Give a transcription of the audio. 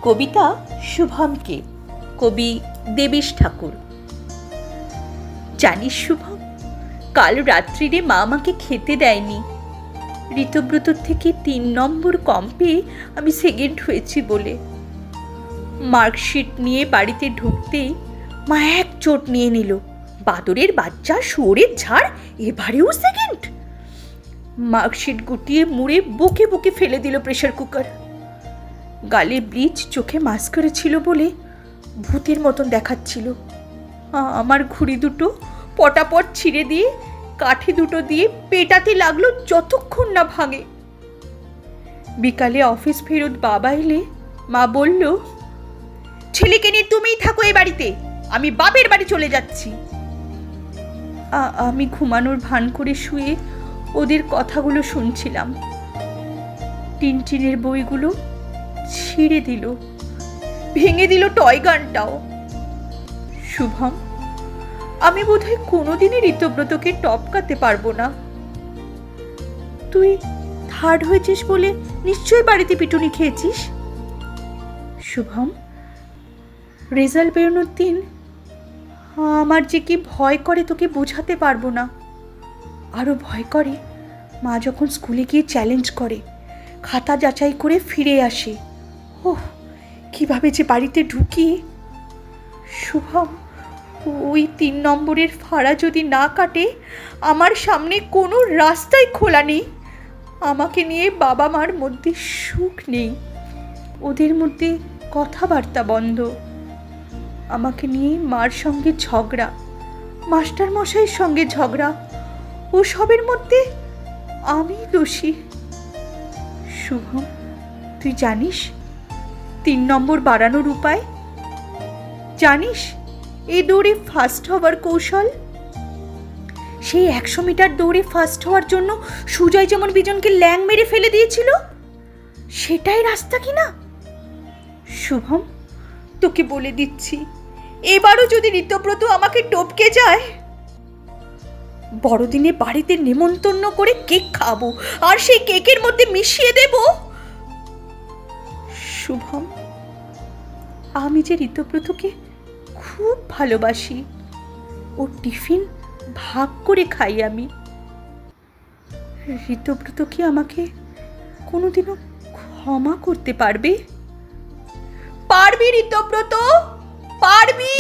কবিতা শুভমকে, কবি দেবেশ ঠাকুর। জানিস শুভম, কাল রাত্রিরে মা আমাকে খেতে দেয়নি। ঋতব্রতর থেকে 3 নম্বর কম পেয়ে আমি সেকেন্ড হয়েছি বলে। মার্কশিট নিয়ে বাড়িতে ঢুকতেই মা এক চোট নিয়ে নিল, বাদরের বাচ্চা, শুয়োরের ঝাড়, এবারেও সেকেন্ড। মার্কশিট গুটিয়ে মুড়ে বুকে বুকে ফেলে দিল প্রেশার কুকার। গালে ব্লিচ, চোখে মাস্কারা ছিল বলে ভূতের মতন দেখাচ্ছিল। আমার ঘুড়ি দুটো পটাপট ছিঁড়ে দিয়ে কাঠি দুটো দিয়ে পেটাতে লাগলো যতক্ষণ না ভাঙে। বিকালে অফিস ফেরত বাবা এলে মা বলল, ছেলেকে নিয়ে তুমিই থাকো এ বাড়িতে, আমি বাপের বাড়ি চলে যাচ্ছি। আমি ঘুমানোর ভান করে শুয়ে ওদের কথাগুলো শুনছিলাম। টিনটিনের বইগুলো ছিঁড়ে দিল, ভেঙে দিল টয় গানটাও। শুভম, আমি বোধহয় কোনোদিনই ঋতব্রতকে টপকাতে পারবো না। তুই 3rd হয়েছিস বলে নিশ্চয়ই বাড়িতে পিটুনি খেয়েছিস। শুভম, রেজাল্ট বেরোনোর দিন আমার যে কি ভয় করে তোকে বোঝাতে পারবো না। আরো ভয় করে মা যখন স্কুলে গিয়ে চ্যালেঞ্জ করে, খাতা যাচাই করে ফিরে আসে। ওহ, কিভাবে যে বাড়িতে ঢুকি। শুভম, ওই 3 নম্বরের ফাড়া যদি না কাটে, আমার সামনে কোনো রাস্তাই খোলা নেই। আমাকে নিয়ে বাবা মার মধ্যে সুখ নেই, ওদের মধ্যে কথাবার্তা বন্ধ। আমাকে নিয়ে মার সঙ্গে ঝগড়া, মাস্টার মশাইয়ের সঙ্গে ঝগড়া, ও সবের মধ্যে আমি দোষী। শুভম, তুই জানিস 3 নম্বর বাড়ানোর উপায়? জানিস এই দৌড়ে ফার্স্ট হওয়ার কৌশল? সেই 100 মিটার দৌড়ে ফার্স্ট হওয়ার জন্য সুজয় যেমন বিজনকে ল্যাং মেরে ফেলে দিয়েছিল, সেটাই রাস্তা কিনা? শুভম, তোকে বলে দিচ্ছি, এবারও যদি ঋতব্রত আমাকে টপকে যায়, বড়দিনে বাড়িতে নেমন্তন্ন করে কেক খাবো আর সেই কেকের মধ্যে মিশিয়ে দেব। শুভম, আমি যে ঋতব্রতকে খুব ভালোবাসি, ওর টিফিন ভাগ করে খাই আমি। ঋতব্রত কি আমাকে কোনোদিনও ক্ষমা করতে পারবে? পারবি ঋতব্রত, পারবি।